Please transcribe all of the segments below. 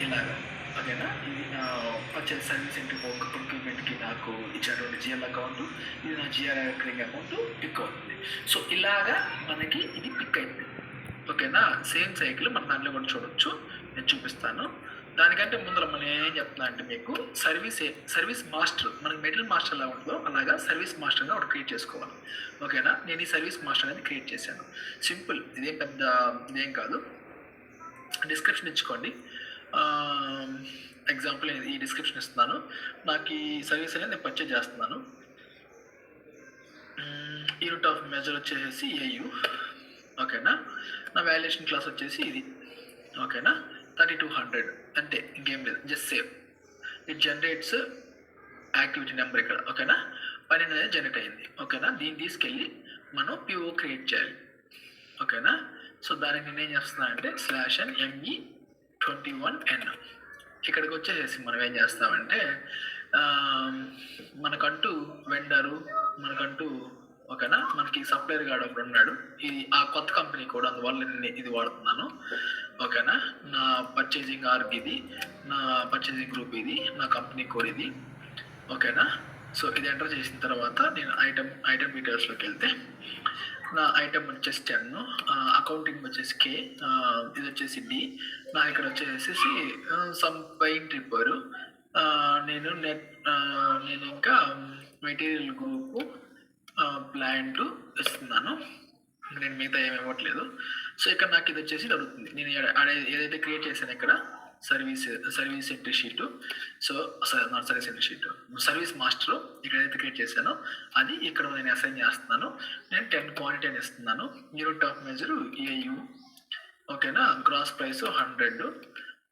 ఇలాగా ఓకేనా. ఇది నా పర్చేజ్ సర్వీస్ ఇంటి ప్రొక్యూర్మెంట్కి నాకు ఇచ్చినటువంటి జిఎల్ అకౌంట్, ఇది నా జిఆర్ రికరింగ్ అకౌంట్ పిక్ అవుతుంది. సో ఇలాగా మనకి ఇది పిక్ అయింది ఓకేనా. సేమ్ సైకిల్ మన దాంట్లో కూడా చూడొచ్చు, నేను చూపిస్తాను. దానికంటే ముందర మనం ఏం చెప్తున్నా అంటే మీకు సర్వీస్ మాస్టర్, మనకి మెటీరియల్ మాస్టర్ ఎలా ఉంటుందో అలాగా సర్వీస్ మాస్టర్గా ఒకటి క్రియేట్ చేసుకోవాలి ఓకేనా. నేను ఈ సర్వీస్ మాస్టర్ అనేది క్రియేట్ చేశాను. సింపుల్, ఇదేం పెద్ద ఇదేం కాదు. డిస్క్రిప్షన్ ఇచ్చుకోండి. ఎగ్జాంపుల్ ఈ డిస్క్రిప్షన్ ఇస్తున్నాను. నాకు ఈ సర్వీస్ అనేది నేను పర్చేజ్ చేస్తున్నాను. యూనిట్ ఆఫ్ మెజర్ వచ్చేసి ఏయు ఓకేనా. నా వాల్యుయేషన్ క్లాస్ వచ్చేసి ఇది ఓకేనా. 3200 అంతే, ఇంకేం లేదు. Just save. It generates activity number ఇక్కడ ఓకేనా. 12 అనేది జనరేట్ అయింది ఓకేనా. దీన్ని తీసుకెళ్ళి మనం పిఓ క్రియేట్ చేయాలి ఓకేనా. సో దానికి నేను ఏం చేస్తున్నా అంటే /ME21N ఇక్కడికి వచ్చేసేసి మనం ఏం చేస్తామంటే మనకంటూ వెండరు, మనకంటూ ఓకేనా, మనకి సప్లయర్ గార్డ్ ఒకడు ఉన్నాడు. ఇది ఆ కొత్త కంపెనీ కూడా, అందువల్ల నేను ఇది వాడుతున్నాను ఓకేనా. నా పర్చేజింగ్ ఆర్గ్ ఇది, నా పర్చేజింగ్ గ్రూప్ ఇది, నా కంపెనీ కోడ్ ఇది ఓకేనా. సో ఇది ఎంటర్ చేసిన తర్వాత నేను ఐటమ్ డీటెయిల్స్లోకి వెళ్తే నా ఐటమ్ వచ్చేసి 10, అకౌంటింగ్ వచ్చేసి K, ఇది వచ్చేసి D, నా ఇక్కడ వచ్చేసి సమ్ పెయింట్ రిపేరు, నేను ఇంకా మెటీరియల్ గ్రూపు ప్లాంట్ ఇస్తున్నాను. నేను మిగతా ఏమి ఇవ్వట్లేదు. సో ఇక్కడ నాకు ఇది వచ్చేసి అడుగుతుంది. నేను ఏదైతే క్రియేట్ చేశాను ఇక్కడ service entry sheet, so not service entry sheet, service master ఇక్కడ ఏదైతే క్రియేట్ చేశానో అది ఇక్కడ నేను అసైన్ చేస్తున్నాను. నేను 10 క్వాంటిటీ అని ఇస్తున్నాను. యూనిట్ ఆఫ్ మెజర్ ఏయు ఓకేనా. గ్రాస్ ప్రైస్ 100,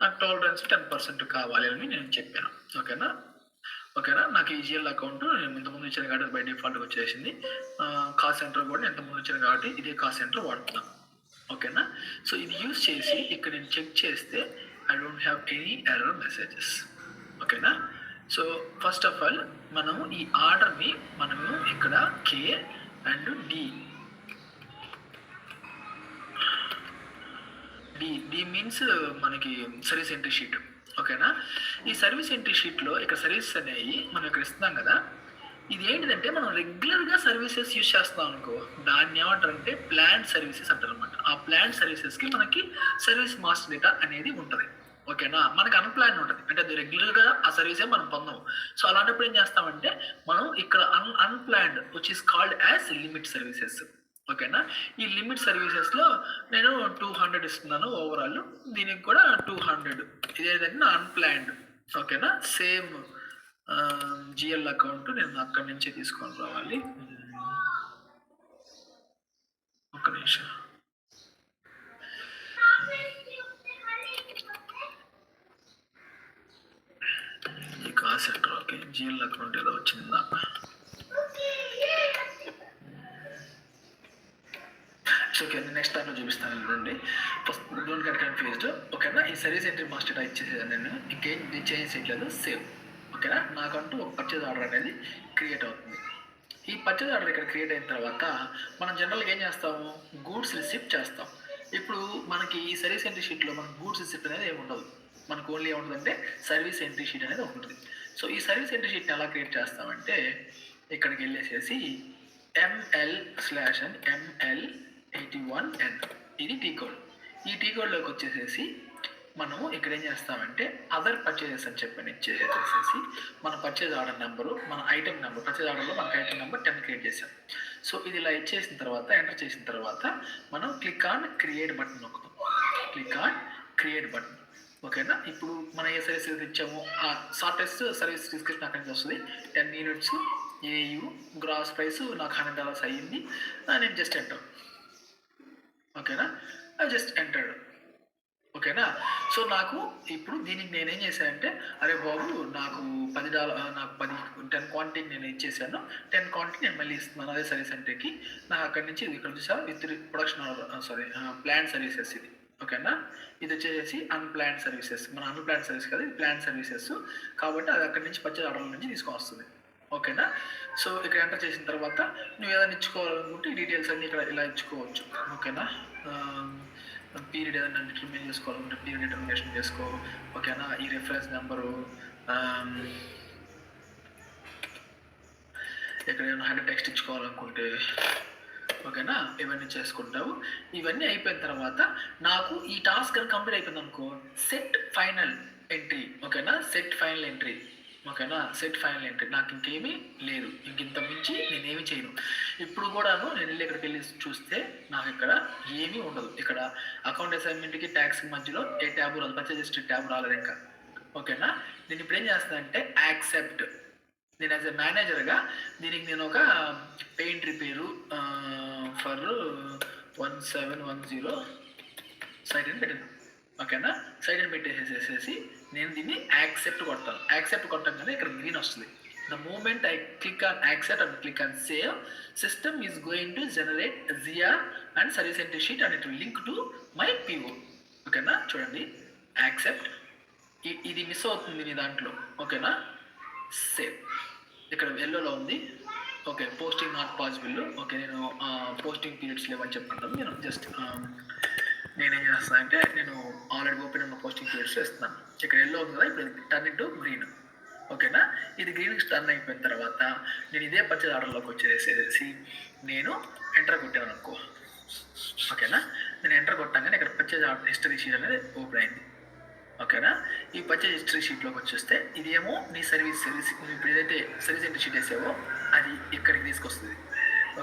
నాకు టాలరెన్స్ 10% కావాలి అని నేను చెప్పాను ఓకేనా. నాకు ఈ జిఎల్ అకౌంట్ నేను ఇంతకుముందు ఇచ్చాను కాబట్టి బై డిఫాల్ట్ వచ్చేసింది. కాస్ట్ సెంటర్ కూడా ఇంతకుముందు ఇచ్చాను కాబట్టి ఇదే కాస్ట్ సెంటర్ వాడుతున్నాను ఓకేనా. సో ఇది యూజ్ చేసి ఇక్కడ నేను చెక్ చేస్తే I don't have any error messages ఓకేనా. సో ఫస్ట్ ఆఫ్ ఆల్ మనము ఈ ఆర్డర్ని మనము ఇక్కడ K అండ్ డి మీన్స్ మనకి సర్వీస్ ఎంట్రీ షీట్ ఓకేనా. ఈ సర్వీస్ ఎంట్రీ షీట్లో ఇక్కడ సర్వీస్ అనేవి మనం ఇక్కడ ఇస్తున్నాం కదా. ఇది ఏంటిదంటే మనం రెగ్యులర్గా సర్వీసెస్ యూజ్ చేస్తాం అనుకో, దాన్ని ఏమంటారంటే ప్లాన్ సర్వీసెస్ అంటారు అనమాట. ఆ ప్లాన్ సర్వీసెస్కి మనకి సర్వీస్ మాస్టర్ డేటా అనేది ఉంటుంది ఓకేనా. మనకి అన్ప్లాన్ ఉంటుంది, అంటే అది రెగ్యులర్గా ఆ సర్వీసే మనం పొందాము. సో అలాంటప్పుడు ఏం చేస్తామంటే మనం ఇక్కడ unplanned which is called as limit services ఓకేనా. ఈ లిమిట్ సర్వీసెస్లో నేను 200 ఇస్తున్నాను ఓవరాల్, దీనికి కూడా 200. ఇదేంటంటే నా అన్ప్లాన్డ్ ఓకేనా. సేమ్ జిఎల్ అకౌంట్ నేను అక్కడి నుంచే తీసుకొని రావాలి. ఒక్క నిమిషం. ఈ cost centre okay, GL account ఏదో వచ్చిందా. ఓకే, నెక్స్ట్ దాంట్లో చూపిస్తాను చూడండి. ఫస్ట్ డోంట్ గెట్ కన్ఫ్యూజ్డ్ ఓకేనా. ఈ సర్వీస్ ఎంట్రీ మాస్టర్ ఇచ్చేసేది నేను, ఇంకేం చేంజ్ చేయట్లేదు, సేవ్ ఓకేనా. నాకంటూ ఒక పర్చేజ్ ఆర్డర్ అనేది క్రియేట్ అవుతుంది. ఈ పర్చేజ్ ఆర్డర్ ఇక్కడ క్రియేట్ అయిన తర్వాత మనం జనరల్గా ఏం చేస్తాము, గూడ్స్ రిసిప్ట్ చేస్తాం. ఇప్పుడు మనకి ఈ సర్వీస్ ఎంట్రీ షీట్లో మనకు గూడ్స్ రిసిప్ట్ అనేది ఏమి ఉండదు, మనకు ఓన్లీ ఏముంటుందంటే సర్వీస్ ఎంట్రీ షీట్ అనేది ఉంటుంది. సో ఈ సర్వీస్ ఎంట్రీ షీట్ని ఎలా క్రియేట్ చేస్తామంటే ఇక్కడికి వెళ్ళేసేసి ML/ML81N ఇది టీ కోడ్. ఈ టీ కోడ్లోకి వచ్చేసేసి మనము ఇక్కడ ఏం చేస్తామంటే అదర్ పర్చేజెస్ అని చెప్పని ఇచ్చేసేసి మన పర్చేజ్ ఆర్డర్ నెంబరు, మన ఐటమ్ నెంబర్, పర్చేజ్ ఆర్డర్లో మనకు ఐటమ్ నెంబర్ 10 క్రియేట్ చేసాం. సో ఇది ఇలా ఇచ్చేసిన తర్వాత ఎంటర్ చేసిన తర్వాత మనం క్లిక్ ఆన్ క్రియేట్ బటన్ నొక్కుతాం. క్లిక్ ఆన్ క్రియేట్ బటన్ ఓకేనా. ఇప్పుడు మనం ఏ సర్వీస్ ఇచ్చామో ఆ షార్టెస్ట్ సర్వీస్ డిస్క్రిప్షన్ అక్కడి నుంచి వస్తుంది. 10 యూనిట్స్ ఏయు, గ్రాస్ ప్రైస్ నాకు $100 అయ్యింది. నేను జస్ట్ ఎంటర్ ఓకేనా, జస్ట్ ఎంటర్డ్ ఓకేనా. సో నాకు ఇప్పుడు దీనికి నేనేం చేశానంటే అరే బాబు నాకు $10 క్వాంటిటీ నేను ఇచ్చేసాను, 10 క్వాంటిటీ నేను మళ్ళీ ఇస్తున్నాను అదే సర్వీస్ సెంటర్కి. నాకు అక్కడి నుంచి ఇక్కడ చూసారు విత్ ప్రొడక్షన్ ప్లాన్ సర్వీసెస్ ఇది ఓకేనా. ఇది వచ్చేసి అన్ప్లాన్ సర్వీసెస్, మన అన్ప్లాన్ సర్వీస్ కదా, ఇది ప్లాన్ సర్వీసెస్ కాబట్టి అది అక్కడి నుంచి పర్చేజ్ ఆర్డర్ నుంచి తీసుకొని వస్తుంది ఓకేనా. సో ఇక్కడ ఎంటర్ చేసిన తర్వాత నువ్వు ఏదైనా ఇచ్చుకోవాలనుకుంటే ఈ డీటెయిల్స్ అన్నీ ఇక్కడ ఇలా ఇచ్చుకోవచ్చు ఓకేనా. పీరియడ్ ఏదైనా డిటర్మినేషన్ చేసుకోవాలంటే పీరియడ్ డిటర్మినేషన్ చేసుకో. ఓకేనా, ఈ రిఫరెన్స్ నెంబరు, ఇక్కడ ఏమైనా హెడర్ టెక్స్ట్ ఇచ్చుకోవాలనుకుంటే ఓకేనా, ఇవన్నీ చేసుకుంటావు. ఇవన్నీ అయిపోయిన తర్వాత నాకు ఈ టాస్క్ కంప్లీట్ అయిపోయింది అనుకో, సెట్ ఫైనల్ ఎంట్రీ. ఓకేనా, సెట్ ఫైనల్ ఎంట్రీ. ఓకేనా, సెట్ ఫైనల్ ఎంట్రీ. నాకు ఇంకేమీ లేదు, ఇంత మించి నేనేమి చేయను. ఇప్పుడు కూడాను నేను వెళ్ళి ఇక్కడికి వెళ్ళి చూస్తే నాకు ఇక్కడ ఏమీ ఉండదు. ఇక్కడ అకౌంట్ అసైన్మెంట్కి ట్యాక్స్కి మధ్యలో ఏ ట్యాబ్ రాదు, పర్చేజ్ హిస్టరీ ట్యాబ్ రాలేదు ఇంకా. ఓకేనా, నేను ఇప్పుడు ఏం చేస్తాను అంటే యాక్సెప్ట్. నేను యాజ్ ఎ మేనేజర్గా దీనికి నేను ఒక పెయింట్ రిపేరు ఫర్ 1710 సైట్ అని పెట్టాను. ఓకేనా, సైట్ అని పెట్టేసేసేసి నేను దీన్ని యాక్సెప్ట్ కొడతాను. యాక్సెప్ట్ కొట్టగానే ఇక్కడ గ్రీన్ వస్తుంది. The moment I click on accept and click on save, system is going to generate a ZR and service entry sheet and it will link to my PO. ఓకేనా, చూడండి accept. ఇది miss అవుతుంది నీ దాంట్లో. ఓకేనా, save. ఇక్కడ ఎల్లోలో ఉంది. Okay, posting not possible. Okay, నేను పోస్టింగ్ పీరియడ్స్ లేవని చెప్తున్నాను. నేను జస్ట్ నేనేం చేస్తాను అంటే నేను ఆల్రెడీ ఓపెన్ ఉన్న పోస్టింగ్ పీరియడ్స్ వేస్తున్నాను. ఇక్కడ ఎల్లో ఉంది కదా, ఇప్పుడు టర్న్ ఇంటూ గ్రీన్. ఓకేనా, ఇది గ్రీన్కి టర్న్ అయిపోయిన తర్వాత నేను ఇదే పర్చేజ్ ఆర్డర్లోకి వచ్చేసేసి నేను ఎంటర్ కొట్టాను అనుకో. ఓకేనా, నేను ఎంటర్ కొట్టాగానే ఇక్కడ పర్చేజ్ ఆర్డర్ హిస్టరీ షీట్ అనేది ఓపెన్ అయింది. ఓకేనా, ఈ పర్చేజ్ హిస్టరీ షీట్లోకి వచ్చేస్తే ఇదేమో నీ సర్వీస్ ఇప్పుడు ఏదైతే సర్వీస్ ఎంట్రీ షీట్ వేసావో అది ఇక్కడికి తీసుకొస్తుంది.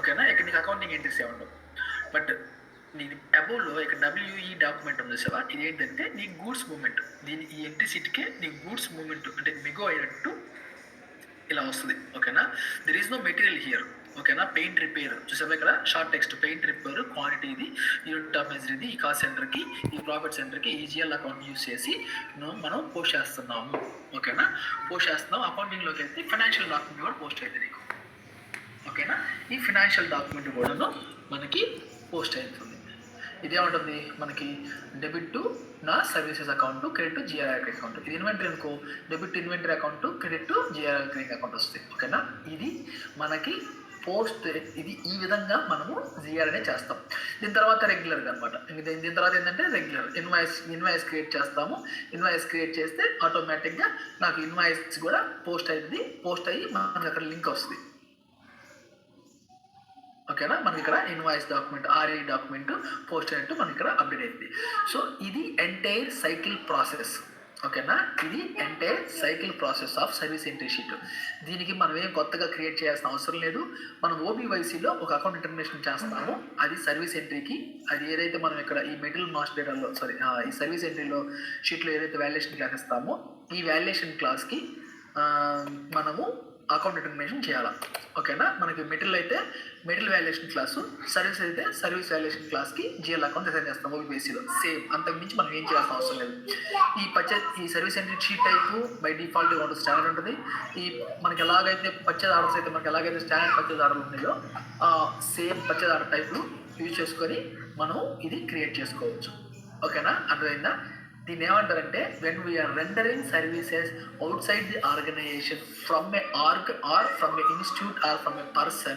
ఓకేనా, ఇక్కడ నీకు అకౌంటింగ్ ఎంట్రీస్ ఏ ఉండవు. బట్ నేను అబోవ్లో ఇక్కడ WE డాక్యుమెంట్ ఉంది సార్, ఇది ఏంటంటే నీ గూడ్స్ మూమెంట్. దీని ఈ ఎంట్రీ షీట్కే నీ గూడ్స్ మూమెంట్ అంటే మిగో అయినట్టు ఇలా వస్తుంది. ఓకేనా, there is no material here. ఓకేనా, పెయింట్ రిపేర్ చూసావా, ఇక్కడ short text paint repair quantity, ఇది యూనిట్ ఆఫ్ మెజర్, ఇది ఈ కాస్ట్ సెంటర్కి, ఈ ప్రాఫిట్ సెంటర్కి ఈ GL అకౌంట్ యూజ్ చేసి మనం పోస్ట్ చేస్తున్నాము. ఓకేనా, పోస్ట్ చేస్తున్నాం. అకౌంటింగ్లోకి వెళ్తే ఫైనాన్షియల్ డాక్యుమెంట్ కూడా పోస్ట్ అవుతుంది నీకు. ఓకేనా, ఈ ఫైనాన్షియల్ డాక్యుమెంట్ కూడాను మనకి పోస్ట్ అవుతుంది. ఇదేముంటుంది మనకి, డెబిట్ టు నా services account, credit to GRI account. ఇది ఇన్వెంటరీ అనుకో, debit to inventory account, credit to GRI account వస్తుంది. ఓకేనా, ఇది మనకి పోస్ట్. ఇది ఈ విధంగా మనము GRI చేస్తాం. దీని తర్వాత రెగ్యులర్గా అనమాట. దీని తర్వాత ఏంటంటే రెగ్యులర్ ఇన్వాయిస్ క్రియేట్ చేస్తాము. ఇన్వాయిస్ క్రియేట్ చేస్తే ఆటోమేటిక్గా నాకు ఇన్వాయిస్ కూడా పోస్ట్ అయ్యి మనకి అక్కడ లింక్ వస్తుంది. ఓకేనా, మనకి ఇక్కడ invoice document RE document post అయినట్టు మనకి ఇక్కడ అప్డేట్ అయింది. సో ఇది ఎంటైర్ సైకిల్ ప్రాసెస్. ఓకేనా, ఇది entire cycle process of service entry sheet. దీనికి మనం ఏం కొత్తగా క్రియేట్ చేయాల్సిన అవసరం లేదు. మనం OBYCలో ఒక అకౌంట్ డిటర్మినేషన్ చేస్తాము, అది సర్వీస్ ఎంట్రీకి. అది ఏదైతే మనం ఇక్కడ ఈ మెటీరియల్ మాస్టర్ డేటాలో ఈ సర్వీస్ ఎంట్రీలో షీట్లో ఏదైతే వాల్యుయేషన్ క్లాస్ ఇస్తామో ఈ వాల్యుయేషన్ క్లాస్కి మనము అకౌంట్ డిటర్మినేషన్ చేయాలి. ఓకేనా, మనకి మెటీరియల్ అయితే మెటీరియల్ వాల్యుయేషన్ క్లాసు, సర్వీస్ అయితే సర్వీస్ వాల్యుయేషన్ క్లాస్కి GL అకౌంట్ డిజైన్ చేస్తాం OBYCలో. సేమ్, అంతకుమించి మనం ఏం చేయాల్సిన అవసరం లేదు. ఈ service entry sheet type by default ఉంటుంది, స్టాండర్డ్ ఉంటుంది. ఈ మనకి ఎలాగైతే పర్చేజ్ ఆర్డర్స్ అయితే మనకి ఎలాగైతే స్టాండర్డ్ పర్చేజ్ ఆర్డర్లు ఉన్నాయో సేమ్ పర్చేజ్ ఆర్డర్ టైప్లు యూజ్ చేసుకొని మనం ఇది క్రియేట్ చేసుకోవచ్చు. ఓకేనా, అర్థమైందా? దీన్ని ఏమంటారంటే when we are rendering services outside the organization from a org or from a institute or from a person,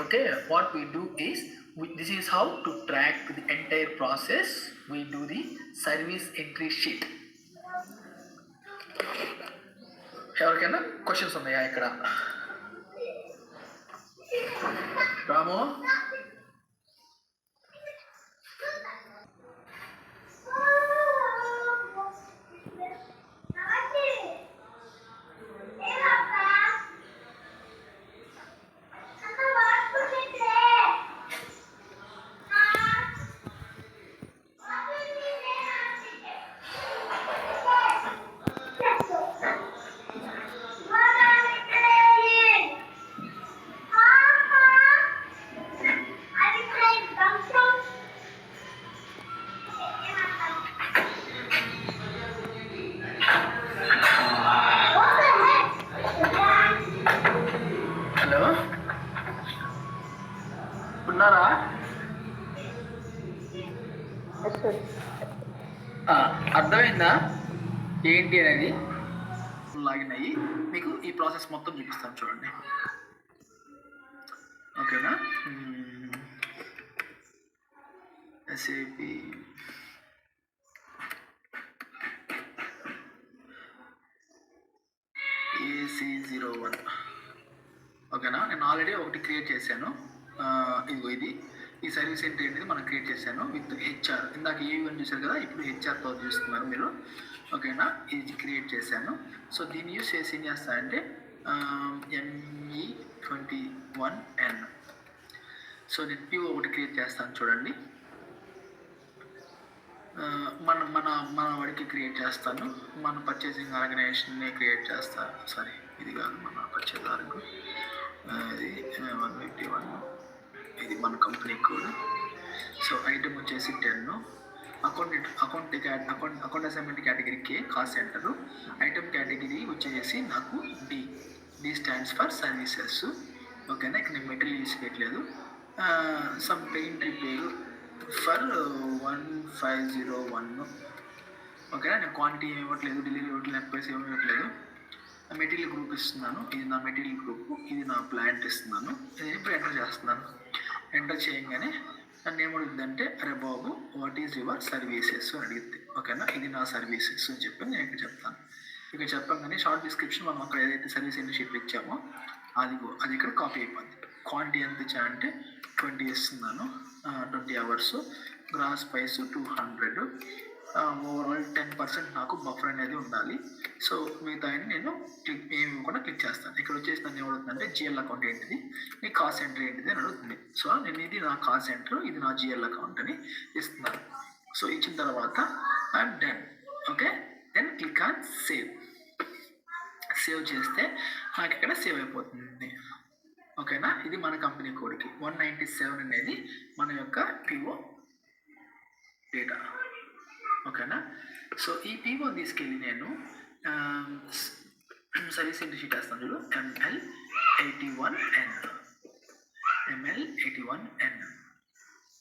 okay, what we do is this is how to track the entire process. We do the service entry sheet. ఎవరికైనా questions ఉన్నాయా ఇక్కడ? రాము, ఉన్నారా? అర్థమైందా ఏంటి అనేది? Login అయ్యి మీకు ఈ ప్రాసెస్ మొత్తం చూపిస్తాను చూడండి. ఓకేనా, SAP C01. ఓకేనా, నేను ఆల్రెడీ ఒకటి క్రియేట్ చేశాను. ఇది ఈ సర్వీస్ ఎంట్రీ అనేది మనం క్రియేట్ చేశాను విత్ హెచ్ఆర్. ఇందాక ఏవని చూసారు కదా, ఇప్పుడు హెచ్ఆర్తో చూస్తున్నారు మీరు. ఓకేనా, ఇది క్రియేట్ చేశాను. సో దీన్ని యూస్ చేసి ఏం చేస్తానంటే ME21N. సో నేను PO ఒకటి క్రియేట్ చేస్తాను చూడండి. మన వాడికి క్రియేట్ చేస్తాను. మన పర్చేసింగ్ ఆర్గనైజేషన్ని క్రియేట్ చేస్తాను. సారీ, ఇది కాదు మన పర్చేజ్ ఆర్గ, ఇది 151. ఇది మన కంపెనీ కోడ్. సో ఐటమ్ వచ్చేసి 10. అకౌంట్ అసైన్మెంట్ కేటగిరీకి కాస్ట్ సెంటర్. ఐటమ్ కేటగిరీ వచ్చేసి నాకు డి స్టాండ్స్ ఫర్ సర్వీసెస్. ఓకేనా, ఇక్కడ నేను మెటీరియల్ యూస్ చేయట్లేదు. Some paint repair for 1501. ఓకేనా, నేను క్వాంటిటీ ఇవ్వట్లేదు, డెలివరీ ఇవ్వట్లేదు, ఎంప్లాయీస్ ఏమి ఇవ్వట్లేదు. మెటీరియల్ గ్రూప్ ఇస్తున్నాను. ఇది నా మెటీరియల్ గ్రూప్, ఇది నా ప్లాంట్ ఇస్తున్నాను. నేను ఇప్పుడు ఎంటర్ చేస్తున్నాను. ఎంటర్ చేయగానే నన్ను ఏమడుగుతుందంటే, అరే బాబు వాట్ ఈజ్ యువర్ సర్వీసెస్ అని అడిగితే. ఓకేనా, ఇది నా సర్వీసెస్ అని చెప్పి నేను ఇక్కడ చెప్తాను. ఇక్కడ చెప్పగానే షార్ట్ డిస్క్రిప్షన్ మనం అక్కడ ఏదైతే సర్వీస్ ఎన్ని షీట్లు ఇచ్చామో అది ఇక్కడ కాపీ అయిపోద్ది. క్వాంటిటీ ఎంత ఇచ్చానంటే 20 ఇస్తున్నాను, 20 అవర్స్. Gross price 200. ఓవరాల్ 10% నాకు బఫర్ అనేది ఉండాలి. సో మిగతా నేను ఏమి కూడా క్లిక్ చేస్తాను. ఇక్కడ వచ్చేసి నన్ను ఏమవుతుందంటే జిఎల్ అకౌంట్ ఏంటిది, నీ కాస్ట్ సెంటర్ ఏంటిది అని అడుగుతుంది. సో నేను ఇది నా కాస్ట్ సెంటర్, ఇది నా జిఎల్ అకౌంట్ అని ఇస్తున్నాను. సో ఇచ్చిన తర్వాత I'm done. Okay, then click on save. Save చేస్తే నాకు ఇక్కడ సేవ్ అయిపోతుంది. ఓకేనా, ఇది మన కంపెనీ కోడ్కి 197 అనేది మన యొక్క PO డేటా. ఓకేనా, సో ఈ PO తీసుకెళ్ళి నేను సర్వీస్ ఎంట్రీ షీట్ వేస్తాను చూడు, ML81N.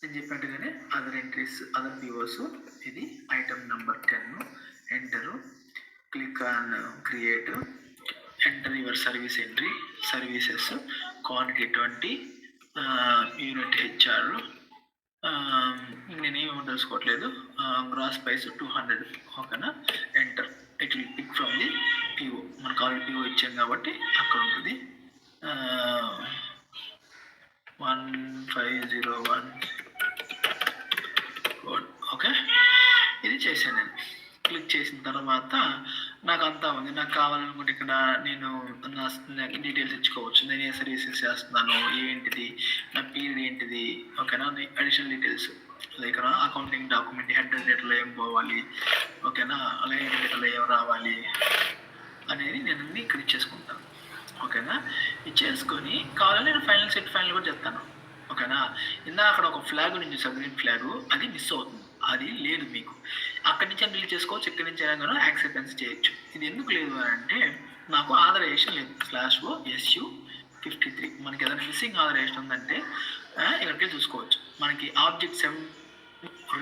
నేను చెప్పినట్టుగానే అదర్ ఎంట్రీస్, అదర్ POs. ఇది item number 10. Enter, click on create, enter your service entry, services, quantity 20, unit HR. నేనేమో తెలుసుకోవట్లేదు. Gross price 200. ఓకేనా, enter. It will pick from the PO. మనకు already PO ఇచ్చాం కాబట్టి అక్కడ ఉంటుంది 1501 కోడ్. ఓకే, ఇది చేశాను నేను. క్లిక్ చేసిన తర్వాత నాకు అంతా ఉంది. నాకు కావాలనుకుంటే ఇక్కడ నేను నా డీటెయిల్స్ ఇచ్చుకోవచ్చు. నేను ఏ సర్వీసెస్ చేస్తున్నాను, ఏంటిది, నా పీరియడ్ ఏంటిది. ఓకేనా, additional details like accounting document, head డేటాలో ఏం పోవాలి, ఓకేనా, లైన్ డేటాలో ఏం రావాలి అనేది నేను అన్ని ఇక్కడ ఇచ్చేసుకుంటాను. ఓకేనా, ఇచ్చేసుకొని కావాలని నేను ఫైనల్ కూడా చెప్తాను. ఓకేనా, అక్కడ ఒక ఫ్లాగ్ నుంచి గ్రీన్ ఫ్లాగ్ అది మిస్ అవుతుంది. అది లేదు మీకు. అక్కడి నుంచి డిలీట్ చేసుకోవచ్చు, ఇక్కడి నుంచి అయినా యాక్సెప్టెన్స్ చేయొచ్చు. ఇది ఎందుకు లేదు అని అంటే నాకు ఆథరైజేషన్ లేదు. /SU53 మనకి ఏదైనా మిస్సింగ్ ఆథరైజేషన్ ఉందంటే ఇక్కడికి చూసుకోవచ్చు. మనకి ఆబ్జెక్ట్ 7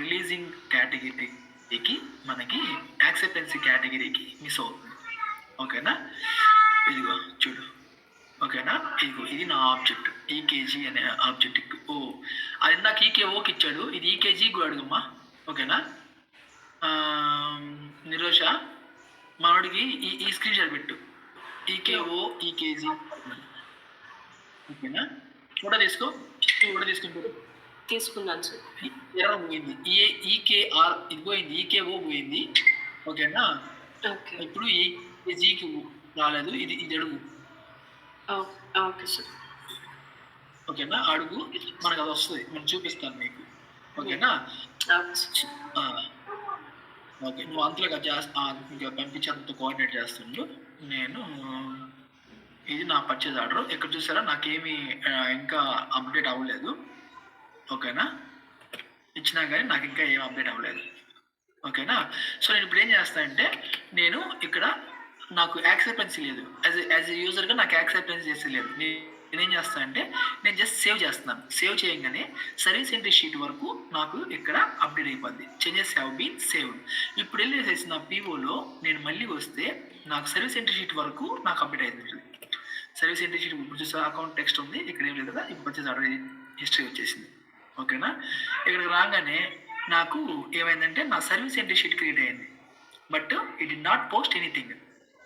రిలీజింగ్ కేటగిరీకి, మనకి యాక్సెప్టెన్సీ కేటగిరీకి మిస్ అవుతుంది. ఓకేనా, ఇదిగో చూడు. ఓకేనా, ఇది నా ఆబ్జెక్ట్ EKG అనే ఆబ్జెక్ట్. అది నాకు EKOకి ఇచ్చాడు, ఇది EKG కూడా అడుగమ్మా. ఓకేనా, నిరోష మావాడికి ఈ స్క్రీన్ షాట్ పెట్టు, EKO EKG. ఓకేనా, ఫోటో తీసుకుంటారు. తీసుకున్నాను సార్. పోయింది EKR, ఇది పోయింది, EKO పోయింది. ఓకేనా, ఇప్పుడు EKGకి రాలేదు. ఇది అడుగు. Okay sir. ఓకేనా, అడుగు, మనకు అది వస్తుంది, నేను చూపిస్తాను మీకు. ఓకేనా, ఓకే, నువ్వు అంతలోగా ఇంకా పంపించేంత కోఆర్డినేట్ చేస్తుండు. నేను ఇది నా పర్చేజ్ ఆర్డర్. ఇక్కడ చూసారా, నాకేమీ ఇంకా అప్డేట్ అవ్వలేదు. ఓకేనా, ఇచ్చినా కానీ నాకు ఇంకా ఏం అప్డేట్ అవ్వలేదు. ఓకేనా, సో నేను ఇప్పుడు ఏం చేస్తానంటే, నేను ఇక్కడ నాకు యాక్సెప్టెన్సీ లేదు, యాజ్ ఎ యూజర్గా నాకు యాక్సెప్టెన్సీ లేదు. నేనేం చేస్తానంటే నేను జస్ట్ సేవ్ చేస్తున్నాను. సేవ్ చేయగానే సర్వీస్ ఎంట్రీ షీట్ వరకు నాకు ఇక్కడ అప్డేట్ అయిపోద్ది. Changes have been saved. ఇప్పుడు వెళ్ళేసేసి నా POలో నేను మళ్ళీ వస్తే నాకు సర్వీస్ ఎంట్రీ షీట్ వరకు నాకు అప్డేట్ అవుతుంది. సర్వీస్ ఎంట్రీ షీట్ ఇప్పుడు చూసా అకౌంట్ టెక్స్ట్ ఉంది, ఇక్కడ ఏం లేదు కదా, ఇప్పుడు వచ్చేసి ఆర్డర్ హిస్టరీ వచ్చేసింది. ఓకేనా, ఇక్కడికి రాగానే నాకు ఏమైందంటే నా సర్వీస్ ఎంట్రీ షీట్ క్రియేట్ అయింది, but it did not post anything.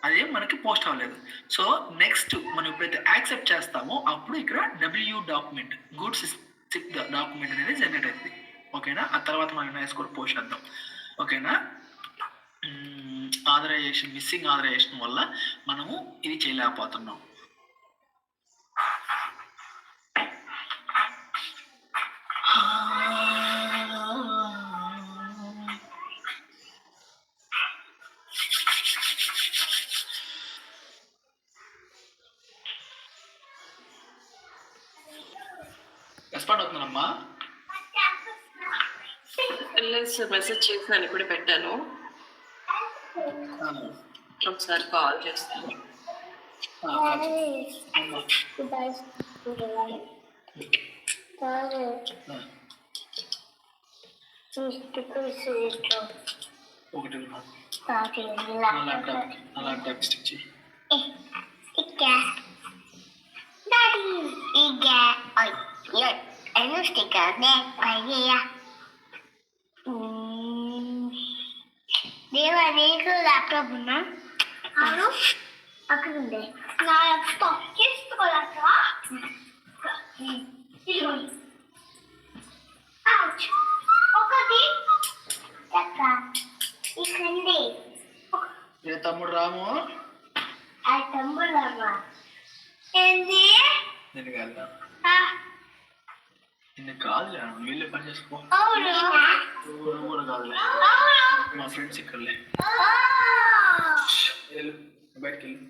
అదేం మనకి పోస్ట్ అవ్వలేదు. సో నెక్స్ట్ మనం ఎప్పుడైతే యాక్సెప్ట్ చేస్తామో అప్పుడు ఇక్కడ W document goods ship document అనేది జనరేట్ అవుతుంది. ఓకేనా, ఆ తర్వాత మనం ఇన్వాయిస్ కూడా పోస్ట్ చేద్దాం. ఓకేనా, ఆథరైజేషన్ మిస్సింగ్ ఆథరైజేషన్ వల్ల మనము ఇది చేయలేకపోతున్నాం. రెస్పాండ్ అవుతున్నానమ్మా. లేదు సార్, మెసేజ్ చేసినాను, ఇప్పుడే పెట్టాను. ఒకసారి కాల్ చేస్తాను. ఒకటి ల్యాప్టాప్ స్టిక్ చేయి. దేవా నీకు ల్యాప్టాప్ ఉన్నా? అవును, అక్కడ ఉంది నా ల్యాప్టాప్. చేసుకోవాలరా ఒకటి ఇక్కడ ఏ తమ్ముడు రాము? ఆ తమ్ముడు రామా ఏంది? నేను కాదు, నిన్ను కాదులే, వీళ్ళే పని చేసుకో. నువ్వు కూడా కాదులే, మా ఫ్రెండ్స్ ఇక్కడలే. వెళ్ళు, బయటికి వెళ్ళు.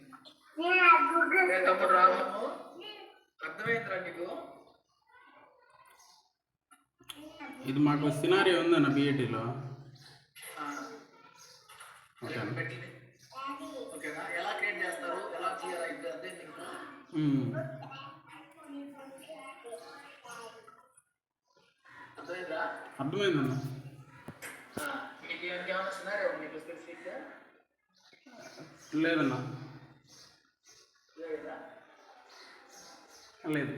తమ్ముడు రాము, అర్థమైందిరా నీకు? ఇది మాకు సినారీ ఉందన్న బిఏటీలో. ఓకేనా, ఎలా క్రియేట్ చేస్తారు, ఎలా చేయాలి అదే నీకు. అర్థమైందా? అర్థమైందన్న. మీకు ఏమైనా సినారీ మీకు స్పెసిఫిక్గా? లేదన్నా, లేదా లేదు.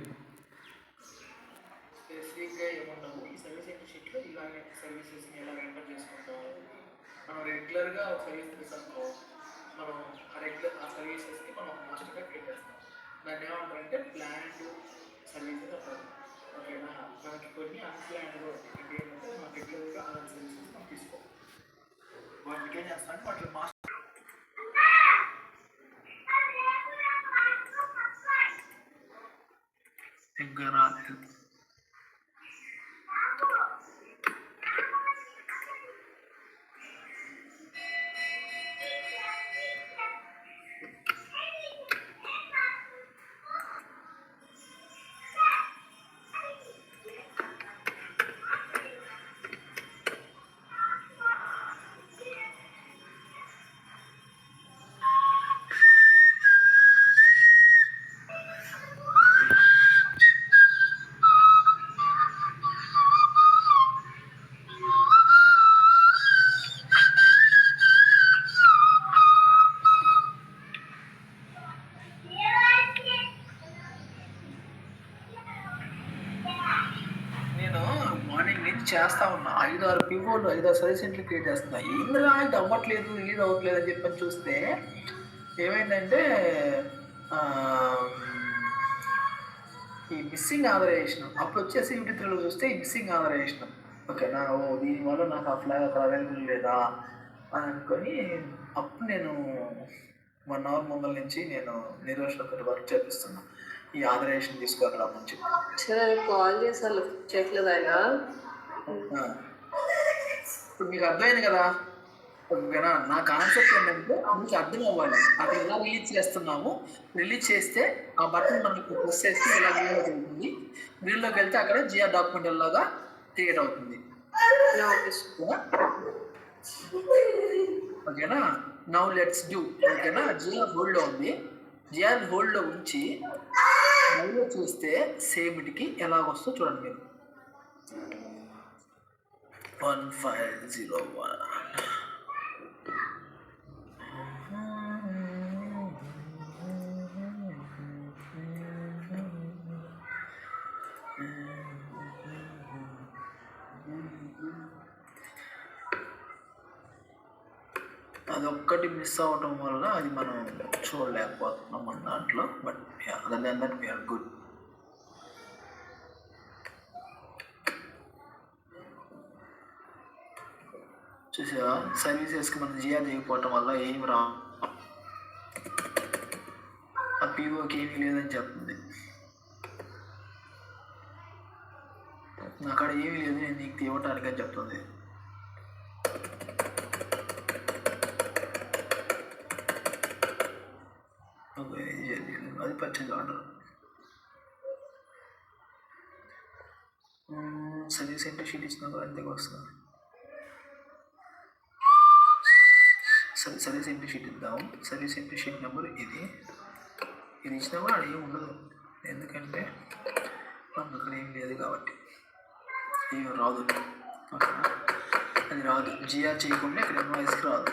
స్పెసిఫిక్గా ఏముండవు. ఈ సర్వీస్ షీట్లో ఇలాగే సర్వీసెస్ని ఎలా ఎంటర్ చేసుకుంటాము. మనం రెగ్యులర్గా ఒక సర్వీస్ తీసుకుంటాం, మనం ఆ సర్వీసెస్కి మనం మాస్టర్గా క్రియేట్ చేస్తాం. దాన్ని ఏమంటారంటే ప్లాన్డ్ సర్వీసెస్ అంటారు. ఓకేనా, మనకి కొన్ని అన్ప్లాన్డ్ ఏంటంటే మనం రెగ్యులర్గా అలాంటి సర్వీసెస్ మనం తీసుకోం. వాటికి ఏం చేస్తామంటే వాటికి మాస్టర్ ఇంకా రాలేదు. చేస్తా ఉన్నా 5-6 పివోలు 5-6 సజెషన్లు క్రియేట్ చేస్తున్నా. ఇందులో ఇది అవ్వట్లేదు, రిలీజ్ అవ్వట్లేదు అని చెప్పని చూస్తే ఏమైందంటే ఈ మిస్సింగ్ ఆథరైజేషన్ అప్పుడు వచ్చేసి యూటీ3లో చూస్తే ఈ మిస్సింగ్ ఆథరైజేషన్. ఓకేనా, దీనివల్ల నాకు ఆ ఫ్లాగ్ అక్కడ అవైలబుల్ లేదా అని అనుకొని అప్పుడు నేను 1 అవర్ ముందల నుంచి నేను నిర్వహణ వర్క్ చేపిస్తున్నా ఈ ఆథరైజేషన్ తీసుకురావడం చెప్పి. సరే, కాల్ చేసాను, చేయట్లేదు ఆయన. ఇప్పుడు మీకు అర్థమైంది కదా. ఓకేనా, నా కాన్సెప్ట్ ఏంటంటే మీకు అర్థం అవ్వాలి. అక్కడ ఎలా రిలీజ్ చేస్తున్నాము, రిలీజ్ చేస్తే ఆ బటన్ మనకు ప్రెస్ చేస్తే ఇలా గ్రీన్లోకి వెళ్తుంది. గ్రీన్లోకి వెళ్తే అక్కడ జిఆర్ డాక్యుమెంట్ లాగా క్రియేట్ అవుతుంది. ఓకేనా, నౌ లెట్స్ డూ. ఓకేనా, జిఆర్ హోల్డ్లో ఉంది. జిఆర్ హోల్డ్లో ఉంచి నౌలో చూస్తే సేమిటికి ఎలాగొస్తో చూడండి మీరు. 1501 1501 అదొక్కటి మిస్ అవ్వటం వల్ల అది మనం చూడలేకపోతున్నాం మన దాంట్లో. But other than that we're good. చూసావా, సర్వీసెస్కి మనం జిఆర్ చేయకపోవటం వల్ల ఏం రా, ఆ పీఓకి ఏమీ లేదని చెప్తుంది. నా కాడ ఏమీ లేదు, నేను నీకు తీయటానికి అని చెప్తుంది. అది purchase order. Service centre sheet ఇచ్చినప్పుడు అంతకు వస్తుంది. సర్వీస్ ఎంట్రీ షీట్ ఇద్దాం. సర్వీస్ ఎంట్రీ షీట్ నెంబర్ ఇది ఇచ్చినా కూడా అది ఏమి ఉండదు, ఎందుకంటే మనకు అక్కడ ఏం లేదు కాబట్టి ఏమి రాదు. ఓకేనా, అది రాదు. జిఆర్ చేయకుండా ఇక్కడ ఇన్వాయిస్కి రాదు.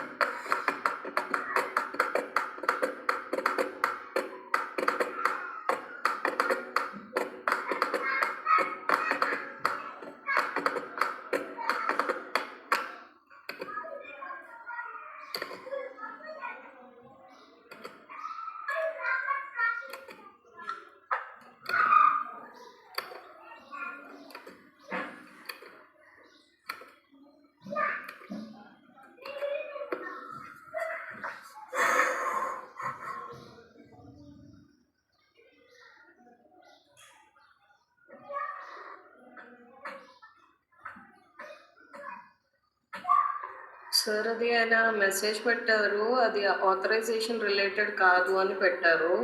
సార్ అది ఆయన మెసేజ్ పెట్టారు, అది ఆథరైజేషన్ రిలేటెడ్ కాదు అని పెట్టారు.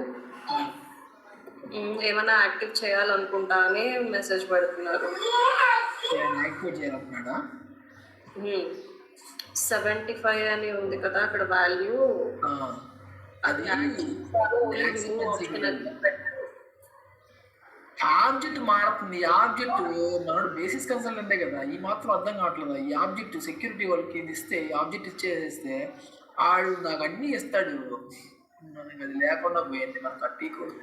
ఏమైనా యాక్టివ్ చేయాలనుకుంటా అని మెసేజ్ పెడుతున్నారు. యాక్టివేట్ చేయాలనుకున్నాడా? 75 అని ఉంది కదా అక్కడ వాల్యూ, అది ఆబ్జెక్ట్ మారుతుంది. ఆబ్జెక్ట్ మనోడు బేసిస్ కన్సల్టెంటే కదా, ఈ మాత్రం అర్థం కావట్లేదు. ఈ ఆబ్జెక్ట్ సెక్యూరిటీ వాళ్ళకి ఇది ఇస్తే, ఈ ఆబ్జెక్ట్ ఇచ్చేస్తే ఆడు నాకు అన్నీ ఇస్తాడు. మనకి అది లేకుండా పోయింది, మనకు కట్టి కూడా.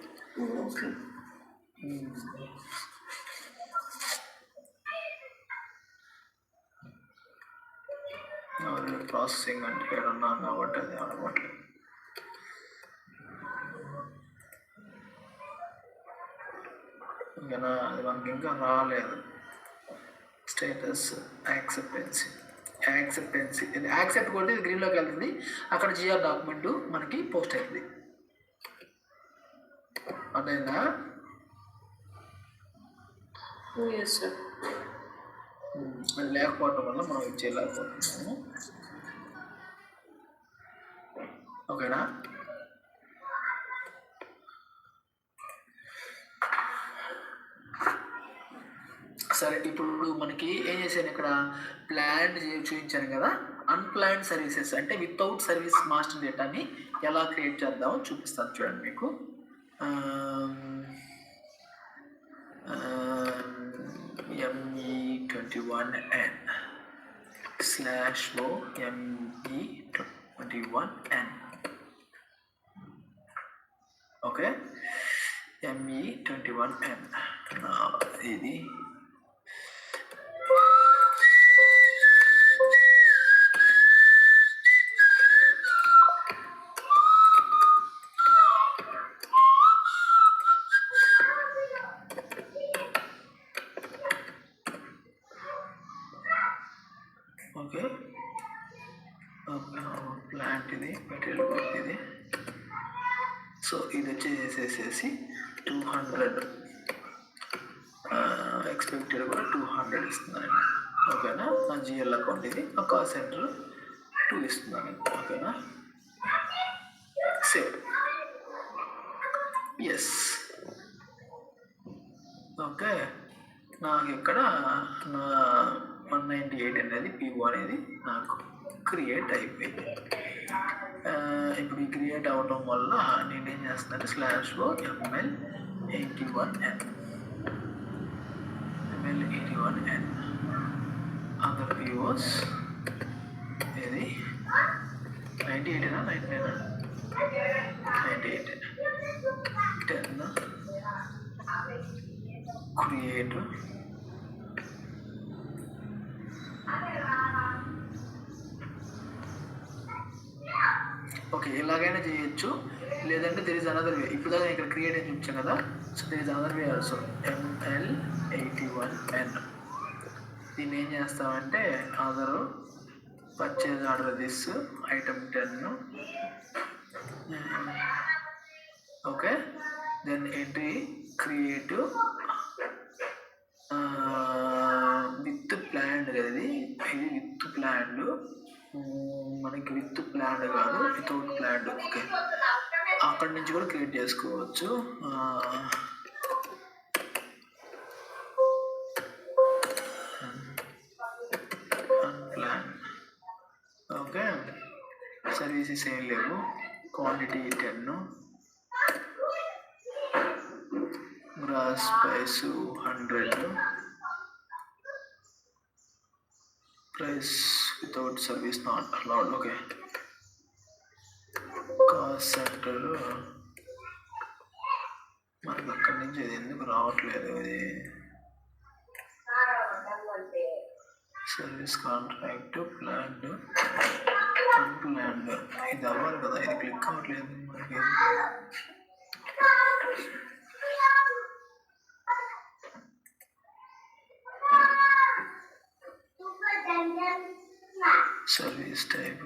ప్రాసెసింగ్ అంటే ఏడన్నా కాబట్టి అది అలవాట్లేదు. ఇంకా అది మనకి ఇంకా రాలేదు. స్టేటస్ యాక్సెప్టెన్సీ ఇది యాక్సెప్ట్ కొడితే ఇది గ్రీన్లోకి వెళ్తుంది. అక్కడ జిఆర్ డాక్యుమెంట్ మనకి పోస్ట్ అవుతుంది. అదేనా? అది లేకపోవటం వల్ల మనం ఇది చేయలేకపోతున్నాము. ఓకేనా? సరే, ఇప్పుడు మనకి ఏం చేశాను, ఇక్కడ ప్లాన్ చూపించాను కదా. అన్ప్లాన్డ్ సర్వీసెస్ అంటే వితౌట్ సర్వీస్ మాస్టర్ డేటాని ఎలా క్రియేట్ చేద్దామో చూపిస్తాను చూడండి మీకు. ME21N/O ME21N. ఓకే, ME21N ఇది ఓకే. ప్లాంట్ ఇది, మెటీరియల్ కాస్ట్ ఇది. సో ఇది వచ్చేసేసి 200, ఎక్స్పెక్టెడ్ కూడా 200 ఇస్తున్నాను. ఓకేనా? నా జిఎల్ అకౌంట్ ఇది, నా కాల్ సెంటర్ 2 ఇస్తున్నాను. ఓకేనా? సేవ్. ఎస్. ఓకే, నాకు ఇక్కడ నా 198 అనేది PO అనేది నాకు క్రియేట్ అయిపోయింది. ఇప్పుడు ఈ క్రియేట్ అవ్వడం వల్ల నేనేం చేస్తున్నాను, /o ML81N అదర్ POs ఇది 98 99 98 10 క్రియేట్ ఓకే, ఇలాగైనా చేయొచ్చు, లేదంటే దెర్ ఇస్ అనదర్ వే. ఇప్పుడు దాకా ఇక్కడ క్రియేట్ అని చూపించాం కదా, so there is another way also. ML81N. దీన్ని ఏం చేస్తామంటే ఆధారు purchase order this item 10. Okay, then entry create with planned కదా, ఇది విత్ ప్లాండ్. మనకి విత్ ప్లాండ్ కాదు, వితౌట్ ప్లాండ్. ఓకే, అక్కడి నుంచి కూడా క్రియేట్ చేసుకోవచ్చు. అన్ప్లాన్. ఓకే, సర్వీసెస్ ఏం లేవు. Quantity 10, gross price 100, price without service not allowed. Okay, cost center మనకి అక్కడి నుంచి ఇది ఎందుకు రావట్లేదు, ఇది సర్వీస్ కాంట్రాక్ట్ ప్లాండ్ అన్ప్లాండ్, ఇది అవ్వాలి కదా, ఇది క్లిక్ అవ్వట్లేదు మనకి. Service type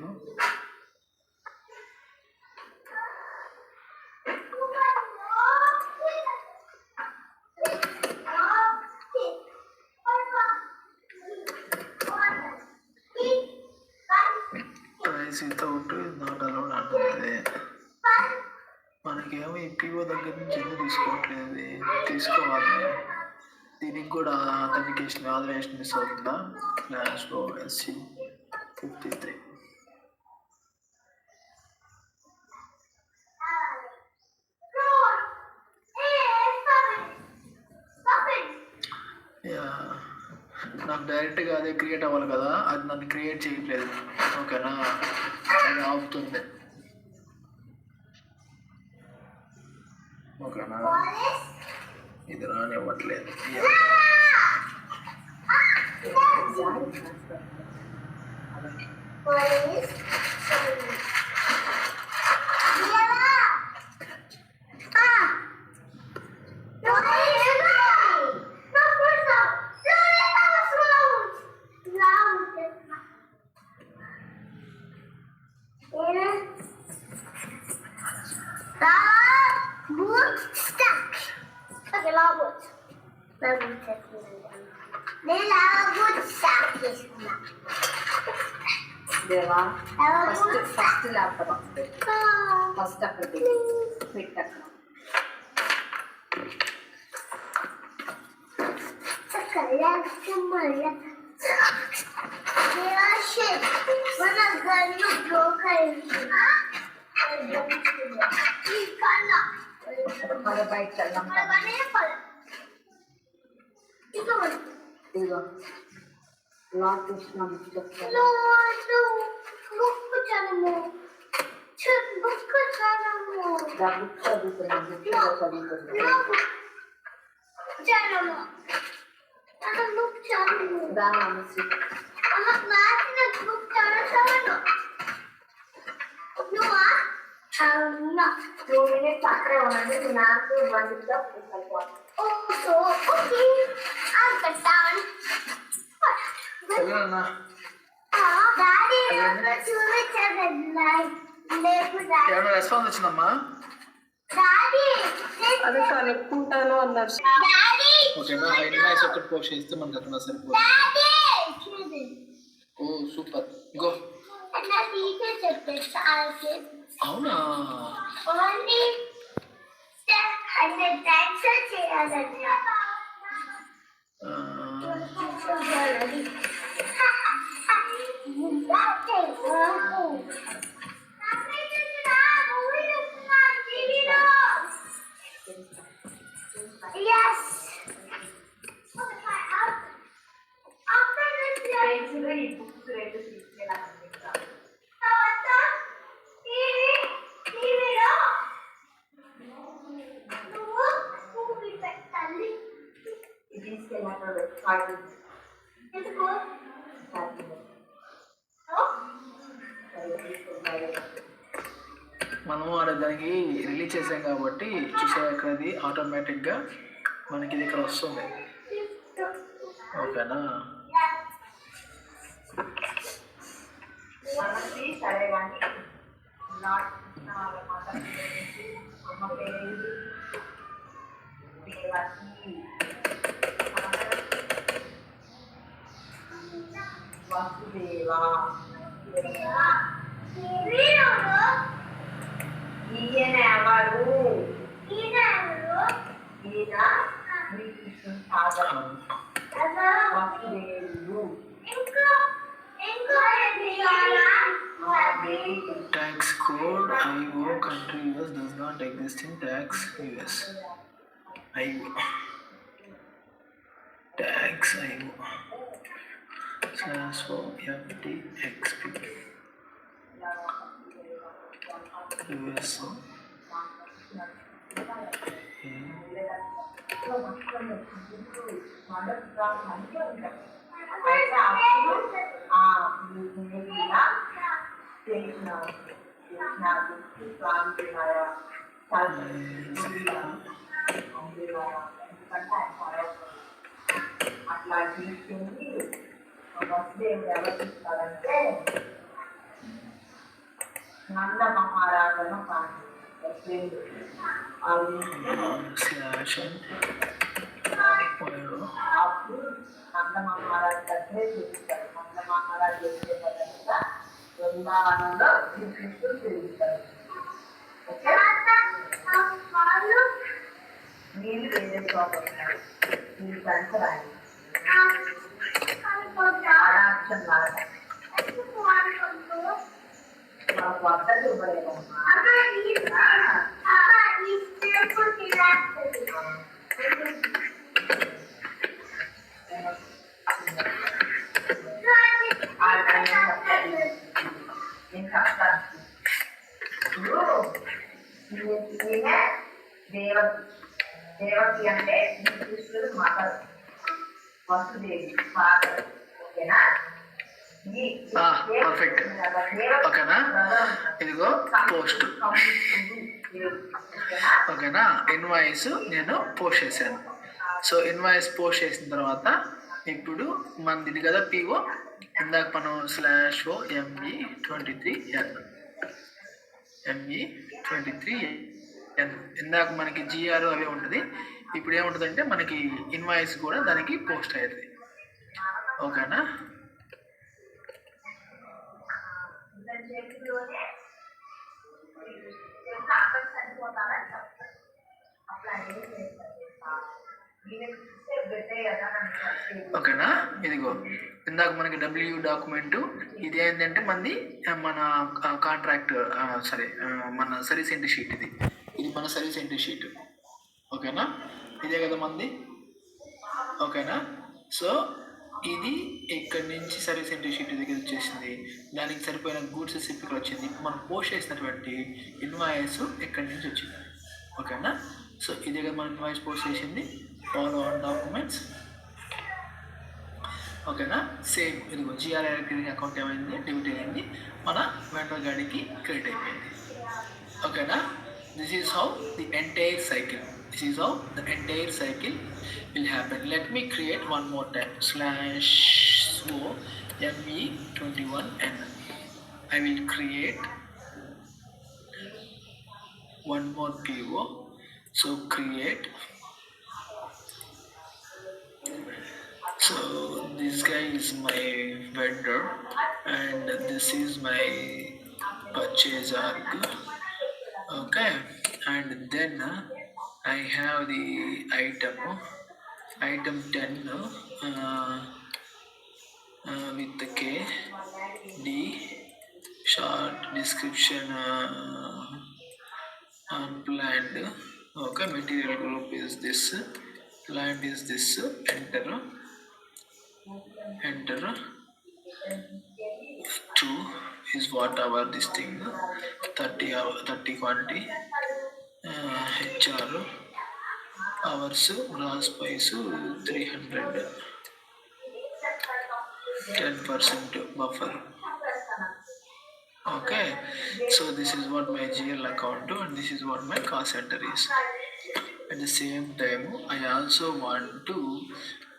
price without not allowed అంటుంది. మనకేమో ఈ పిఓ దగ్గర నుంచి ఎందుకు తీసుకోవట్లేదు, తీసుకోవాలి. దీనికి కూడా ఆథెంటికేషన్ మిస్ అవుతుందా? /SC53. నాకు డైరెక్ట్గా అదే క్రియేట్ అవ్వాలి కదా, అది నన్ను క్రియేట్ చేయట్లేదు. ఓకేనా, అది ఆపుతుంది. ఓకేనా, ఇది రానివ్వట్లేదు. ఫస్ట్ ల్యాప్టాప్ ఫస్ట్ అక్కడ పెట్టాక బయట ఇదిగో లాక్ ఇస్తున్నాం. అక్కడే ఉండండి, నాకు బండిగా ఏమన్నా రెస్పాన్స్ వచ్చిందమ్మా? అదే కనుక్కుంటాను అన్నారు. ఓకేనా, ఐడియాస్ ఒకటి పోస్ట్ చేస్తే మనకు అక్కడ సరిపోతుంది. ఓ సూపర్, గో. అవునా, మనము దానికి రిలీజ్ చేసాం కాబట్టి చూసారా ఇక్కడ అది ఆటోమేటిక్గా మనకి ఇది ఇక్కడ వస్తుంది. ఓకేనా? ఈయన ఎవరు? ఈయన శ్రీకృష్ణుని ఫాదర్ వసుదేవుడు. Tax code IO country US does not exist in tax US. IO. Tax IO. /FTXP. US. అట్లా తీసుకుంది వసుదేవుడు ఎవరు తీస్తాడంటే నంద మహారాజను వసుదేవుడు అప్పుడు నంద మహారాజు దగ్గరే చూపిస్తాడు. నంద మహారాజు చేసే పదంగా బృందావనంలో శ్రీకృష్ణుడు తిరుగుతాడు. నీళ్ళు వేరే చోట ఉన్నాడు. నీళ్ళు పంచరాయి ఆరాక్షం లాగా మాకు వద్దలు ఇవ్వలేదమ్మా. దేవకి అంటే కృష్ణుడు మదర్, వసుదేవి ఫాదర్. ఓకేనా? పర్ఫెక్ట్. ఓకేనా? ఇదిగో పోస్ట్. ఓకేనా? ఇన్వాయిస్ నేను పోస్ట్ చేశాను. సో ఇన్వాయిస్ పోస్ట్ చేసిన తర్వాత ఇప్పుడు మనది ఇది కదా పిఓ, ఇందాక మనం /OME23N ME23N ఇందాక మనకి GR అవి ఉంటుంది. ఇప్పుడు ఏముంటుందంటే మనకి ఇన్వాయిస్ కూడా దానికి పోస్ట్ అవుతుంది. ఓకేనా? ఓకేనా? ఇదిగో ఇందాక మనకి డబ్ల్యూ డాక్యుమెంటు ఇది ఏంటంటే మన కాంట్రాక్ట్ మన సర్వీస్ ఎంట్రీ షీట్. ఇది మన సర్వీస్ ఎంట్రీ షీట్. ఓకేనా? ఇదే కదా మంది. ఓకేనా? సో ఇది ఇక్కడ నుంచి సర్వీస్ ఎంట్రీ షీట్ దగ్గర వచ్చేసింది. దానికి సరిపోయిన గూడ్స్ సిప్ ఇక్కడ వచ్చింది. మనం పోస్ట్ చేసినటువంటి ఇన్వాయిస్ ఇక్కడి నుంచి వచ్చింది. ఓకేనా? సో ఇదే కదా మనం ఇన్వాయిస్ పోస్ట్ చేసింది. Follow on documents. ఓకేనా? సేమ్ ఇదిగో GRI క్రెడిట్ అకౌంట్ ఏమైంది, డెబిట్ అయింది, మన వెండర్ గాడికి క్రెడిట్ అయిపోయింది. ఓకేనా? This is how the entire cycle will happen. Let me create one more time /OME21N. I will create one more PO. So create. So this guy is my vendor and this is my purchase arg. Okay, and then I have the item 10 with the K D short description unplanned. Okay, material group is this, planned is this. Enter 2 is whatever this thing 30 quantity. HR hours gross price 300, 10% buffer. Okay, so this is what my GL account do, and this is what my cost center is. At the same time, I also want to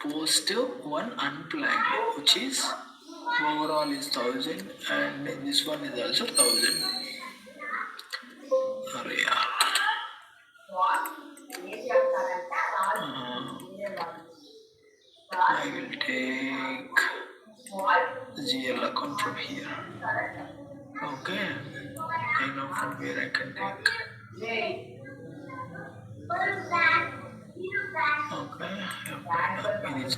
post one unplanned, which is overall is 1000, and this one is also 1000. Arey yaar. I will take GL account from here. Okay, I know from where I can take. Okay, it is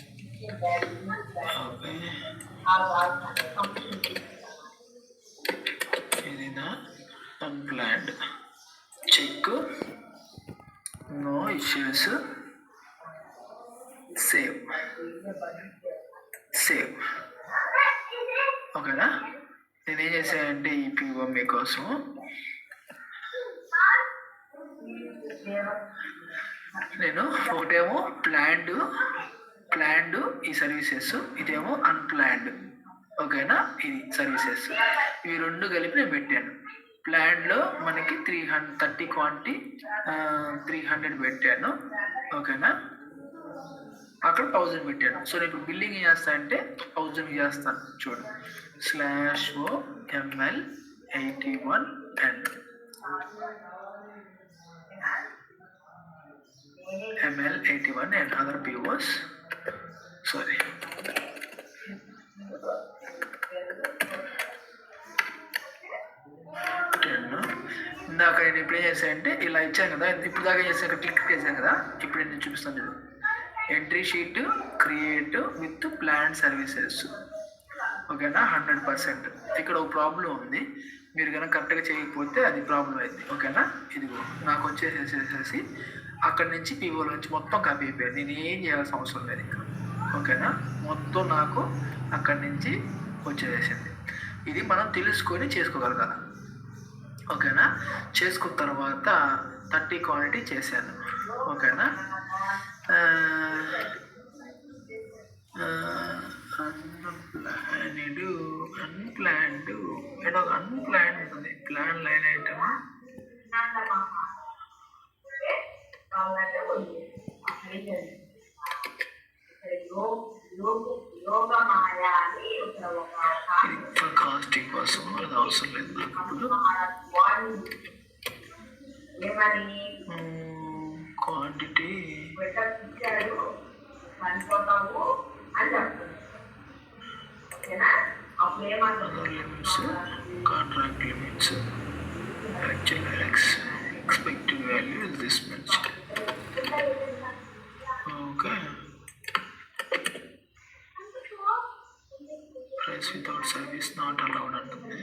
okay. It is unplanned. Check. No issues. Save. Save. ఓకేనా, నేనేం చేశానంటే ఈ PO మీకోసం నేను ఒకటేమో planned ఈ services, ఇదేమో unplanned. ఓకేనా, ఇది సర్వీసెస్, ఇవి రెండు కలిపి నేను పెట్టాను. ప్లాన్లో మనకి 30 క్వాంటిటీ 300 పెట్టాను. ఓకేనా, అక్కడ 1000 పెట్టాను. సో నేను ఇప్పుడు బిల్లింగ్ ఏం చేస్తా అంటే 1000 చేస్తాను. చూడు, /ML81N ML81N other POs. Sorry. ఇందాక నేను ఇప్పుడు ఏం చేశాను అంటే ఇలా ఇచ్చాను కదా, ఇప్పుడు దాకా చేసాక క్లిక్ చేశాను కదా, ఇప్పుడు నేను చూపిస్తాను. Entry sheet create with plan services. ఓకేనా, 100%. ఇక్కడ ఒక ప్రాబ్లం ఉంది, మీరు కనుక కరెక్ట్గా చేయకపోతే అది ప్రాబ్లం అయింది. ఓకేనా, ఇదిగో నాకు వచ్చేసేసి అక్కడి నుంచి పీఓలో నుంచి మొత్తం కాపీ అయిపోయారు. నేను ఏం చేయాల్సిన అవసరం లేదు ఇంకా. ఓకేనా, మొత్తం నాకు అక్కడి నుంచి వచ్చేసేసింది. ఇది మనం తెలుసుకొని చేసుకోగలగాలి. ఓకేనా, చేసుకున్న తర్వాత 30 క్వాంటిటీ చేశాను. ఓకేనా, అన్ప్లాన్డ్ ఏదో అన్ప్లాన్డ్ ఉంటుంది. ప్లాన్ లైన్ ఐటమ్ కాస్టింగ్ కోసం అది అవసరం లేదు నాకు ఇప్పుడు. Quantity limits, contract limits, actual expected value is this much. Okay, price without service not allowed అంటుంది.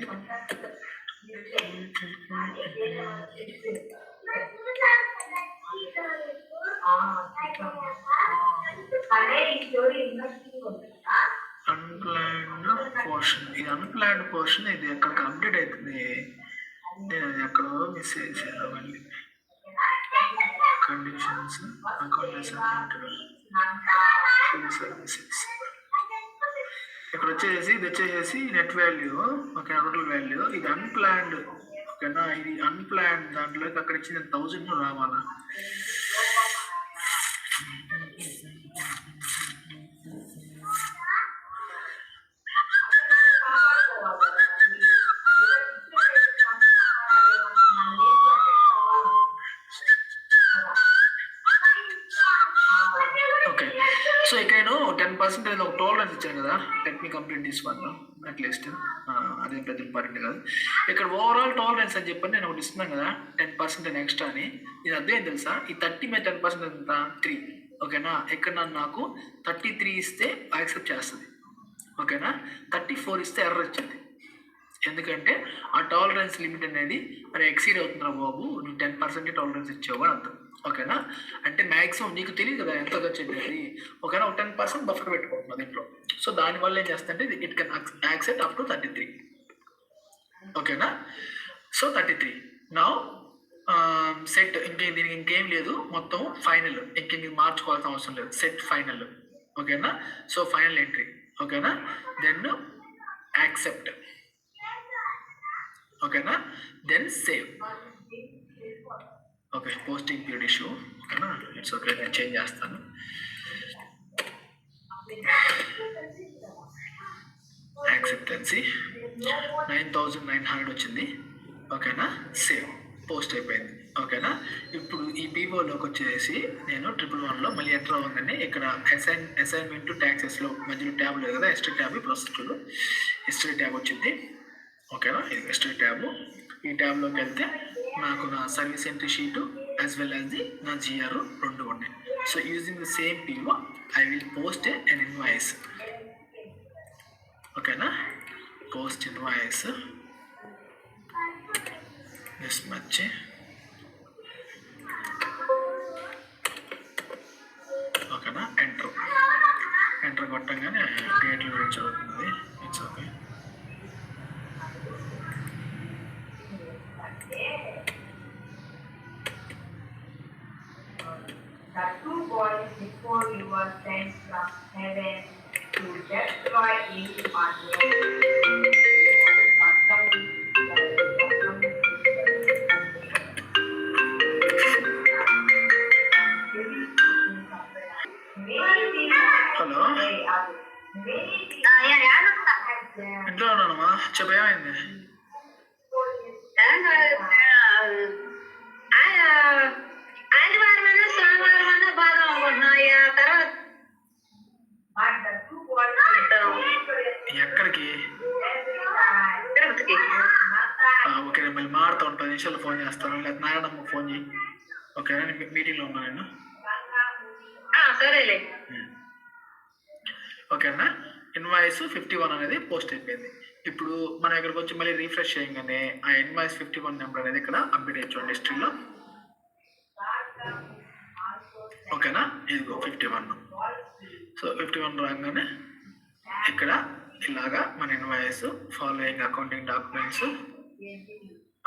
అన్ప్లాన్డ్ పోర్షన్, ఇది అన్ప్లాన్డ్ పోర్షన్, ఇది ఎక్కడ కంప్లీట్ అవుతుంది. నేను అది ఎక్కడో మిస్ చేశాను. మళ్ళీ కండిషన్స్, అకౌంట్ సర్వీసెస్, ఇక్కడ వచ్చేసి ఇది వచ్చేసి net value. Okay, total value ఇది అన్ప్లాన్డ్. ఓకేనా, ఇది అన్ప్లాన్డ్ దాంట్లోకి అక్కడ ఇచ్చిన 1000 రావాలా. ఓకే, సో ఇక్కడ నేను 10% ఒక టోలరెన్స్ ఇచ్చాను కదా, let me complete this one at least. అదేం పెద్ద ఇంపార్టెంట్ కాదు. ఇక్కడ ఓవరాల్ టాలరెన్స్ అని చెప్పని నేను ఒకటి ఇస్తున్నాను కదా, 10% ఎక్స్ట్రా అని. ఇది అదే తెలుసా, ఈ 30/10% ఎంత 3. ఓకేనా, ఇక్కడ నాకు 33 ఇస్తే యాక్సెప్ట్ చేస్తుంది. ఓకేనా, 34 ఇస్తే ఎర్రర్ వచ్చింది. ఎందుకంటే ఆ టాలరెన్స్ లిమిట్ అనేది మరి ఎక్సీడ్ అవుతుందిరా బాబు, నువ్వు 10% టాలరెన్స్ ఇచ్చావు అని అర్థం. ఓకేనా, అంటే మ్యాక్సిమం నీకు తెలియదు కదా ఎంత వచ్చింది అది. ఓకేనా, ఒక 10% బఫర్ పెట్టుకుంటున్నా దీంట్లో. సో దానివల్ల ఏం చేస్తుంటే it can accept up to 33. ఓకేనా, సో 33 నా సెట్. దీనికి ఇంకేం లేదు, మొత్తం ఫైనల్. ఇంకేం మార్చుకోవాల్సిన అవసరం లేదు, సెట్ ఫైనల్. ఓకేనా, సో ఫైనల్ ఎంట్రీ. ఓకేనా, దెన్ యాక్సెప్ట్. ఓకేనా, then save. Okay, posting period issue. ఓకేనా, ఇట్స్ ఓకే, నేను చేంజ్ చేస్తాను. యాక్సెప్టెన్సీ 9,900 వచ్చింది. ఓకేనా, సేవ్, పోస్ట్ అయిపోయింది. ఓకేనా, ఇప్పుడు ఈ పీఓలోకి వచ్చేసి నేను 111లో మళ్ళీ ఎంటర్ అవ్వగానే ఇక్కడ అసైన్మెంట్ ట్యాక్సెస్లో మధ్యలో ట్యాబ్ లేదు కదా, హిస్టరీ ట్యాబ్, ప్రొసెస్లో హిస్టరీ ట్యాబ్ వచ్చింది. ఓకేనా, ఇది హిస్టరీ ట్యాబ్. ఈ ట్యాబ్లోకి వెళ్తే నాకు నా service entry sheet as well as నా జిఆర్ రెండు ఉన్నాయి. So using the same PO I will post an invoice. ఓకేనా, పోస్ట్ ఇన్వాయిస్ this much. ఓకేనా, ఎంటర్ కొట్టంగానే డేట్ గురించి అవుతుంది. It's okay. The two boys before you were sent from heaven to destroy Egypt on hello, ఇంట్లో ఉన్నానమ్మా, చెప్పేమైంది? ఆదివారం సోమవారం బాగా అనుకుంటున్నాయి. తర్వాత ఎక్కడికి? తిరుపతికి. ఓకే, నేను మళ్ళీ మాట్లాడతాను, 10 నిమిషాలు ఫోన్ చేస్తాను, లేదా నారాయణమ్మకి ఫోన్ చేయి. ఓకేనా, నేను మీటింగ్లో ఉన్నాను నేను. సరేలే. ఓకేనా, ఇన్వాయిస్ 51 అనేది పోస్ట్ అయిపోయింది. ఇప్పుడు మనం ఇక్కడికి వచ్చి మళ్ళీ రీఫ్రెష్ చేయగానే ఆ ఇన్వాయిస్ 51 నెంబర్ అనేది ఇక్కడ అప్డేట్ అయ్యి హిస్టరీలో. ఓకేనా, ఇదిగో 51. సో 51 రాగానే ఇక్కడ ఇలాగా మన ఇన్వాయిస్ ఫాలోయింగ్ అకౌంటింగ్ డాక్యుమెంట్స్.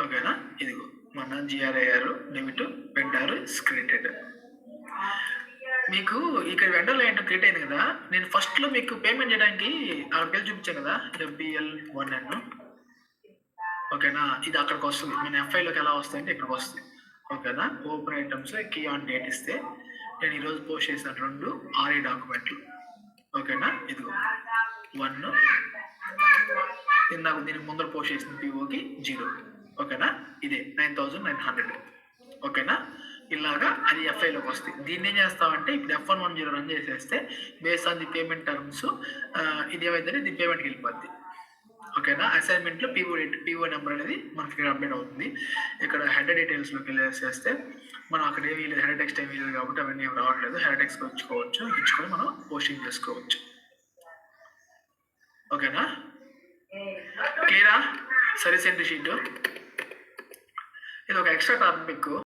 ఓకేనా, ఇదిగో మన జిఆర్ఐఆర్ డెబిట్ వెండర్ క్రెడిటెడ్. మీకు ఇక్కడ వెండర్లో ఏంటో క్రియేట్ అయింది కదా, నేను ఫస్ట్లో మీకు పేమెంట్ చేయడానికి అక్కడికి చూపించాను కదా, FBL1N. ఓకేనా, ఇది అక్కడికి వస్తుంది. మన ఎఫ్ఐలోకి ఎలా వస్తుంది అంటే ఇక్కడికి వస్తుంది. ఓకేనా, open items key on date ఇస్తే నేను ఈరోజు పోస్ట్ చేసిన 2 RE డాక్యుమెంట్లు. ఓకేనా, ఇదిగో 1, ఇందాక దీనికి ముందర పోస్ట్ చేసిన పిఓకి 0. ఓకేనా, ఇదే 9,900. ఓకేనా, ఇలాగా అది ఎఫ్ఐలోకి వస్తుంది. దీన్ని ఏం చేస్తామంటే ఇప్పుడు F110 రన్ చేసేస్తే base on the payment terms ఇది ఏమైందంటే దీని పేమెంట్కి వెళ్ళిపోద్ది. ఓకేనా, అసైన్మెంట్లో పీఓ నెంబర్ అనేది మనకి ఇక్కడ అప్డేట్ అవుతుంది. ఇక్కడ హెడ్ డీటెయిల్స్లోకి వెళ్ళేసేస్తే మనం అక్కడ ఏమీ లేదు, హెడ్ టెక్స్ట్ ఏమీ లేదు కాబట్టి అవన్నీ ఏమి రావట్లేదు. హెడ్ టెక్స్కి ఇచ్చుకొని మనం పోస్టింగ్ చేసుకోవచ్చు. ఓకేనా, క్లియరా? సర్వీస్ ఎంట్రీ షీట్ ఇది ఒక ఎక్స్ట్రా టాపిక్.